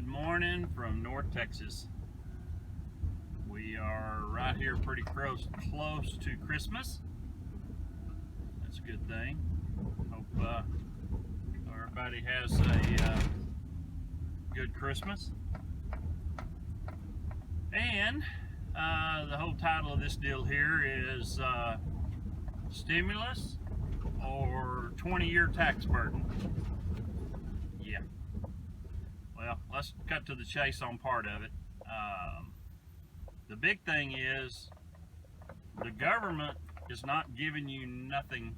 Good morning from North Texas. We are right here pretty close to Christmas. That's a good thing. Hope everybody has a good Christmas. And the whole title of this deal here is Stimulus or 20-year tax burden. Yeah. Well, let's cut to the chase on part of it. The big thing is the government is not giving you nothing.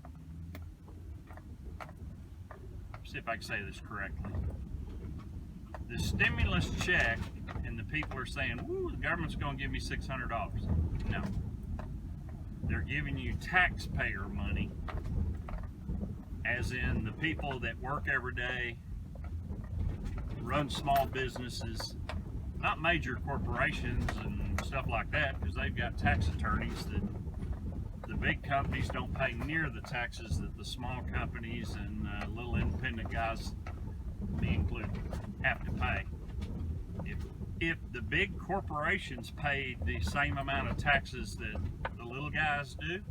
See if I can say this correctly. The stimulus check, and the people are saying, "Woo, the government's going to give me $600." No. They're giving you taxpayer money, as in the people that work every day, run small businesses, not major corporations and stuff like that, because they've got tax attorneys that the big companies don't pay near the taxes that the small companies and little independent guys, me included, have to pay. If the big corporations paid the same amount of taxes that the little guys do,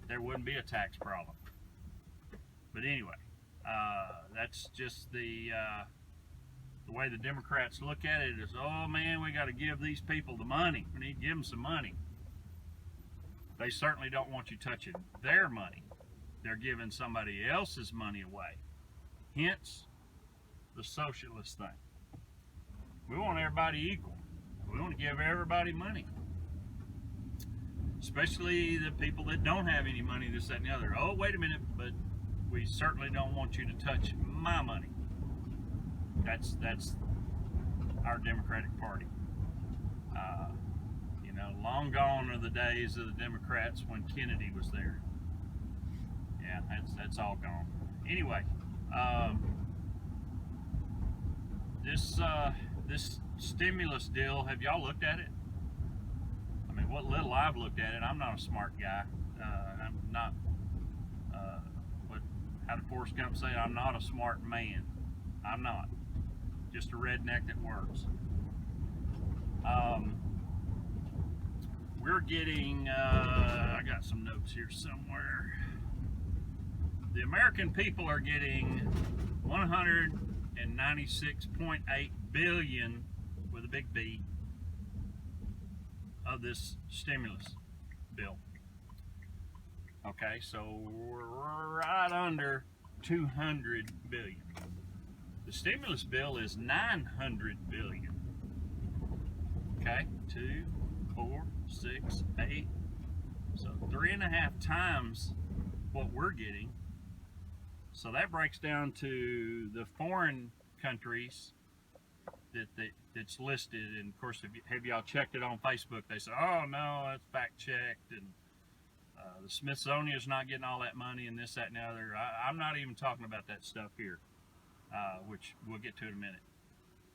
there wouldn't be a tax problem. But anyway, that's just the way the Democrats look at it is, oh man, we got to give these people the money. We need to give them some money. They certainly don't want you touching their money. They're giving somebody else's money away. Hence, the socialist thing. We want everybody equal. We want to give everybody money. Especially the people that don't have any money, this, that, and the other. Oh, wait a minute, but we certainly don't want you to touch my money. That's our Democratic Party. Long gone are the days of the Democrats when Kennedy was there. Yeah, that's all gone. Anyway, this stimulus deal, have y'all looked at it? I mean, what little I've looked at it, I'm not a smart guy. I'm not. How did Forrest Gump say? I'm not a smart man. I'm not. Just a redneck that works. We're getting, I got some notes here somewhere. The American people are getting 196.8 billion, with a big B, of this stimulus bill. Okay, so we're right under 200 billion. The stimulus bill is 900 billion. Okay, 2, 4, 6, 8. So 3.5 times what we're getting. So that breaks down to the foreign countries that's listed. And of course, have y'all checked it on Facebook? They say, "Oh no, that's fact checked," and the Smithsonian is not getting all that money, and this, that, and the other. I'm not even talking about that stuff here. Which we'll get to in a minute.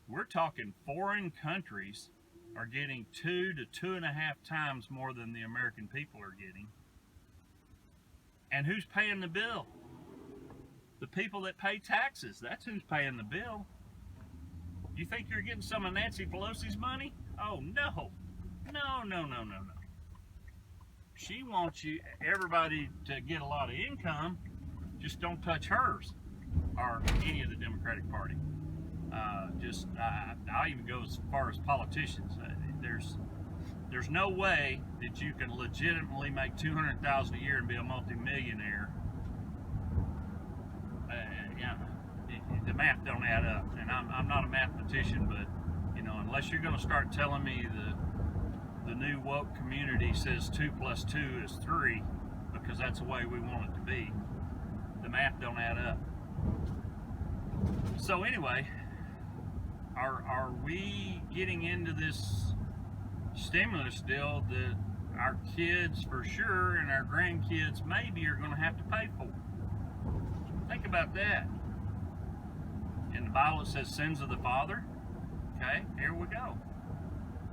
We're talking foreign countries are getting 2 to 2.5 times more than the American people are getting. And who's paying the bill? The people that pay taxes. That's who's paying the bill. You think you're getting some of Nancy Pelosi's money? Oh no. No. She wants everybody to get a lot of income, just don't touch hers. Or any of the Democratic Party. I'll even go as far as politicians. There's no way that you can legitimately make $200,000 a year and be a multimillionaire. The math don't add up, and I'm not a mathematician, but unless you're going to start telling me the new woke community says 2 + 2 is 3, because that's the way we want it to be, the math don't add up. So anyway, are we getting into this stimulus deal that our kids for sure and our grandkids maybe are going to have to pay for? Think about that. In the Bible it says sins of the father. Okay, here we go.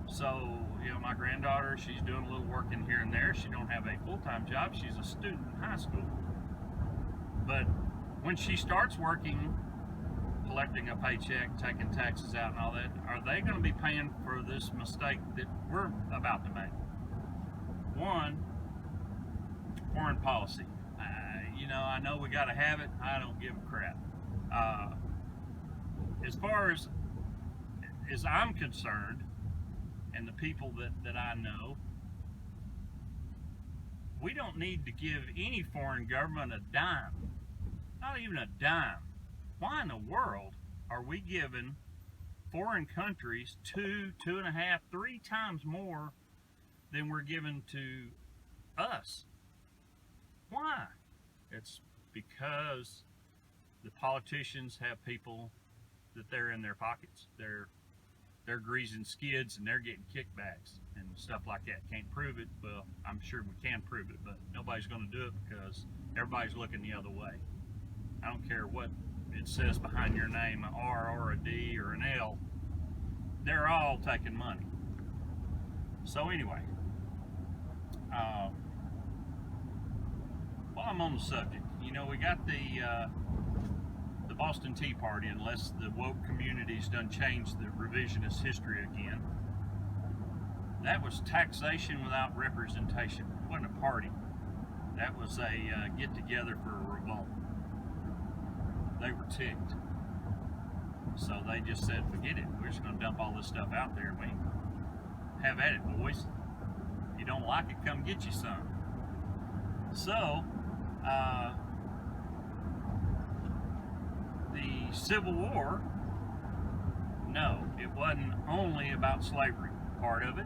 So, my granddaughter, she's doing a little work in here and there. She don't have a full-time job. She's a student in high school. But when she starts working collecting a paycheck, taking taxes out and all that, are they going to be paying for this mistake that we're about to make? One, foreign policy. I know we got to have it. I don't give a crap. As far as I'm concerned, and the people that I know, we don't need to give any foreign government a dime. Not even a dime. Why in the world are we giving foreign countries 2.5, 3 times more than we're giving to us? Why? It's because the politicians have people that they're in their pockets. They're greasing skids and they're getting kickbacks and stuff like that. Can't prove it. Well, I'm sure we can prove it, but nobody's going to do it because everybody's looking the other way. I don't care what it says behind your name, an R or a D or an L. They're all taking money. So anyway, while I'm on the subject, we got the Boston Tea Party, unless the woke community's done changed the revisionist history again. That was taxation without representation. It wasn't a party. That was a get-together for a revolt. They were ticked. So they just said, forget it. We're just going to dump all this stuff out there. We have at it, boys. If you don't like it, come get you some. So, the Civil War, no, it wasn't only about slavery. Part of it,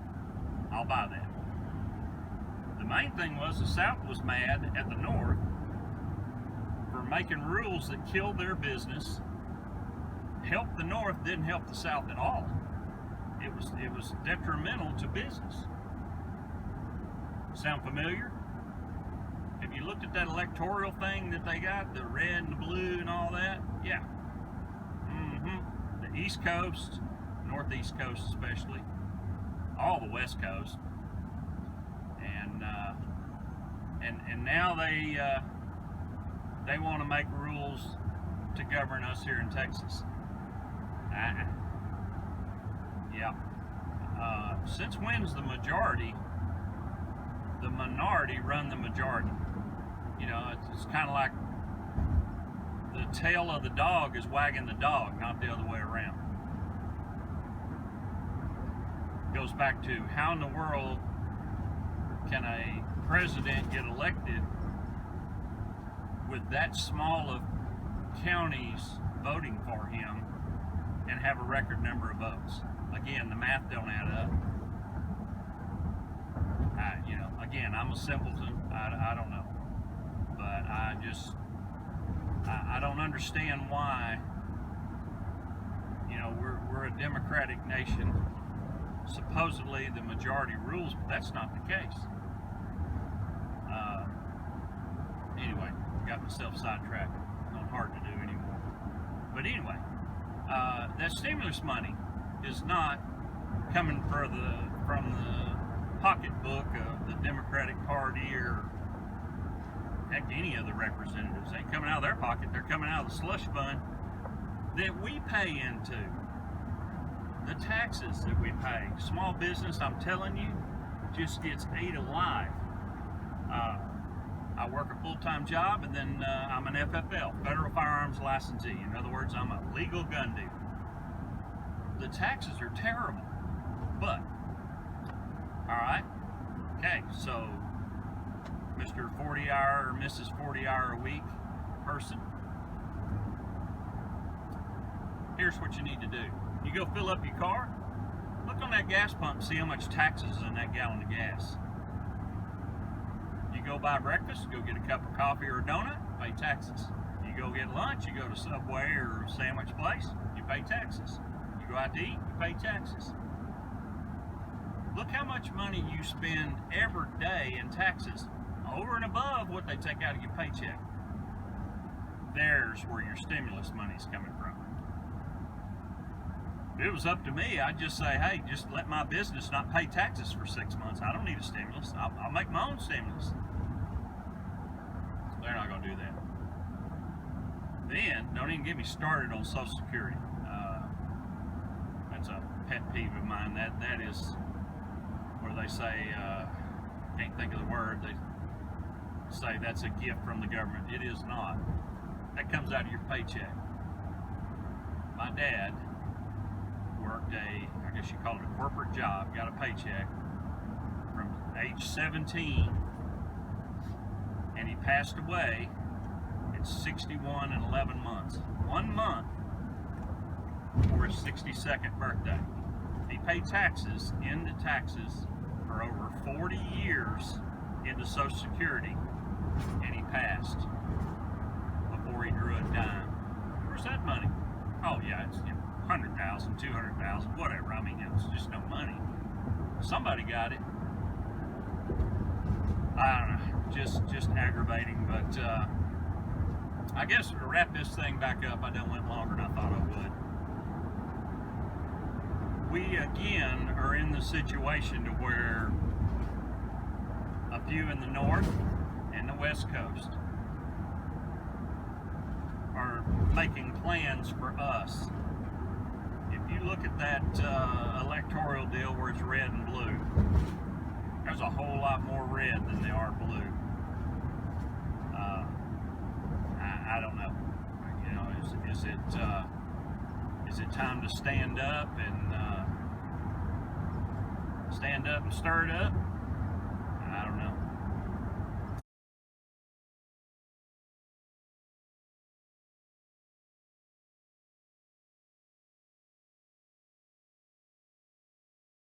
I'll buy that. The main thing was the South was mad at the North for making rules that killed their business, helped the North, didn't help the South at all. It was detrimental to business. Sound familiar? Have you looked at that electoral thing that they got, the red and the blue and all that? Yeah. The East Coast, Northeast Coast especially, all the West Coast, and now they want to make rules to govern us here in Texas. Yeah. Since when's the minority run the majority? It's kind of like the tail of the dog is wagging the dog, not the other way around. Goes back to how in the world can a president get elected with that small of counties voting for him and have a record number of votes? Again, the math don't add up. Again, I'm a simpleton. I don't know, but I don't understand why. We're a democratic nation. Supposedly the majority rules, but that's not the case. Anyway, got myself sidetracked. Not hard to do anymore. But anyway, that stimulus money is not coming from the pocketbook of the Democratic Party or heck any of the representatives. They ain't coming out of their pocket. They're coming out of the slush fund that we pay into. The taxes that we pay. Small business, I'm telling you, just gets ate alive. I work a full-time job, and then I'm an FFL, Federal Firearms Licensee. In other words, I'm a legal gun dealer. The taxes are terrible, but, all right, okay, so Mr. 40-hour or Mrs. 40-hour-a-week person, here's what you need to do. You go fill up your car, look on that gas pump, see how much taxes is in that gallon of gas. You go buy breakfast, go get a cup of coffee or a donut, pay taxes. You go get lunch, you go to Subway or sandwich place, you pay taxes. You go out to eat, you pay taxes. Look how much money you spend every day in taxes, over and above what they take out of your paycheck. There's where your stimulus money's coming from. If it was up to me, I'd just say, hey, just let my business not pay taxes for 6 months. I don't need a stimulus. I'll make my own stimulus. They're not going to do that. Then, don't even get me started on Social Security. That's a pet peeve of mine. That is where they say, can't think of the word, they say that's a gift from the government. It is not. That comes out of your paycheck. My dad worked I guess you call it a corporate job, got a paycheck from age 17, and he passed away at 61 and 11 months. 1 month for his 62nd birthday. He paid taxes for over 40 years into Social Security, and he passed before he drew a dime. Where's that money? Oh yeah, it's 100,000, 200,000, whatever. I mean, it's just no money. Somebody got it. I don't know, just aggravating. But I guess to wrap this thing back up, I done went longer than I thought I would. We again are in the situation to where a few in the north and the west coast are making plans for us. If you look at that electoral deal where it's red and blue, there's a whole lot more red than there are blue. I don't know. You know, is it time to stand up and stir it up,